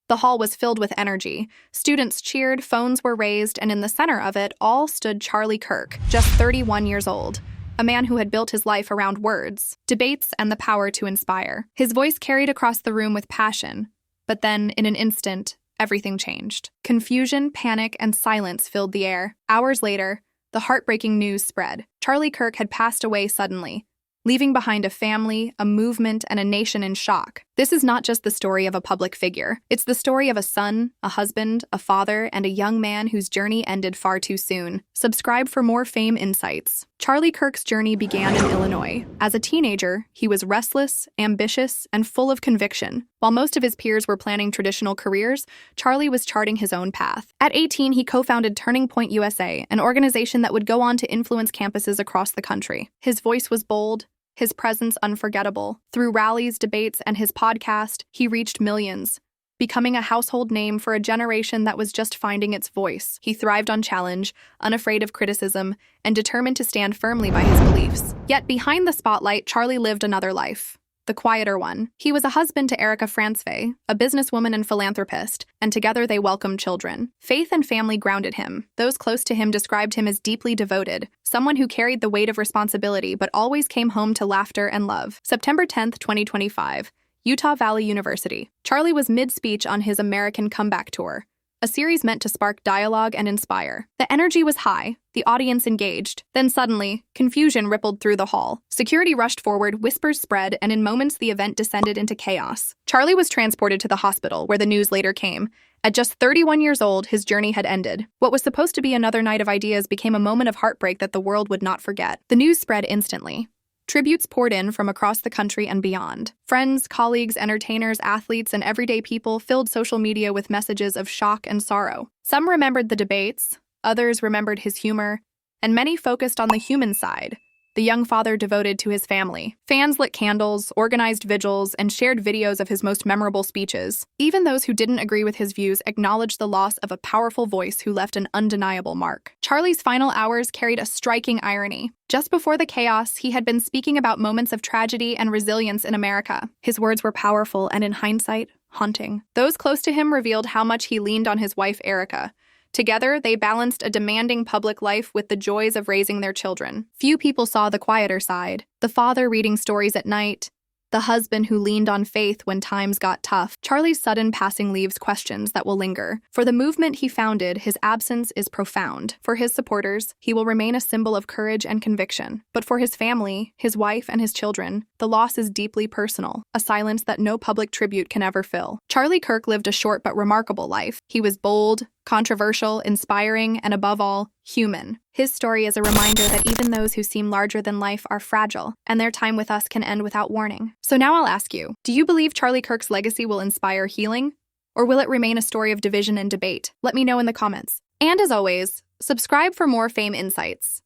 The hall was filled with energy. Students cheered, phones were raised, and in the center of it all stood Charlie Kirk, just 31 years old. A man who had built his life around words, debates, and the power to inspire. His voice carried across the room with passion, but then, in an instant, everything changed. Confusion, panic, and silence filled the air. Hours later, the heartbreaking news spread. Charlie Kirk had passed away suddenly, leaving behind a family, a movement, and a nation in shock. This is not just the story of a public figure. It's the story of a son, a husband, a father, and a young man whose journey ended far too soon. Subscribe for more Fame Insights. Charlie Kirk's journey began in Illinois. As a teenager, he was restless, ambitious, and full of conviction. While most of his peers were planning traditional careers, Charlie was charting his own path. At 18, he co-founded Turning Point USA, an organization that would go on to influence campuses across the country. His voice was bold, his presence unforgettable. Through rallies, debates, and his podcast, he reached millions, becoming a household name for a generation that was just finding its voice. He thrived on challenge, unafraid of criticism, and determined to stand firmly by his beliefs. Yet behind the spotlight, Charlie lived another life, the quieter one. He was a husband to Erika Frantzve, a businesswoman and philanthropist, and together they welcomed children. Faith and family grounded him. Those close to him described him as deeply devoted, someone who carried the weight of responsibility but always came home to laughter and love. September 10th, 2025. Utah Valley University. Charlie was mid-speech on his American Comeback Tour, a series meant to spark dialogue and inspire. The energy was high, the audience engaged. Then suddenly, confusion rippled through the hall. Security rushed forward, whispers spread, and in moments the event descended into chaos. Charlie was transported to the hospital, where the news later came. At just 31 years old, his journey had ended. What was supposed to be another night of ideas became a moment of heartbreak that the world would not forget. The news spread instantly. Tributes poured in from across the country and beyond. Friends, colleagues, entertainers, athletes, and everyday people filled social media with messages of shock and sorrow. Some remembered the debates, others remembered his humor, and many focused on the human side, the young father devoted to his family. Fans lit candles, organized vigils, and shared videos of his most memorable speeches. Even those who didn't agree with his views acknowledged the loss of a powerful voice who left an undeniable mark. Charlie's final hours carried a striking irony. Just before the chaos, he had been speaking about moments of tragedy and resilience in America. His words were powerful and, in hindsight, haunting. Those close to him revealed how much he leaned on his wife, Erika. Together, they balanced a demanding public life with the joys of raising their children. Few people saw the quieter side, the father reading stories at night, the husband who leaned on faith when times got tough. Charlie's sudden passing leaves questions that will linger. For the movement he founded, his absence is profound. For his supporters, he will remain a symbol of courage and conviction. But for his family, his wife, and his children, the loss is deeply personal, a silence that no public tribute can ever fill. Charlie Kirk lived a short but remarkable life. He was bold, controversial, inspiring, and above all, human. His story is a reminder that even those who seem larger than life are fragile, and their time with us can end without warning. So now I'll ask you, do you believe Charlie Kirk's legacy will inspire healing? Or will it remain a story of division and debate? Let me know in the comments. And as always, subscribe for more Fame Insights.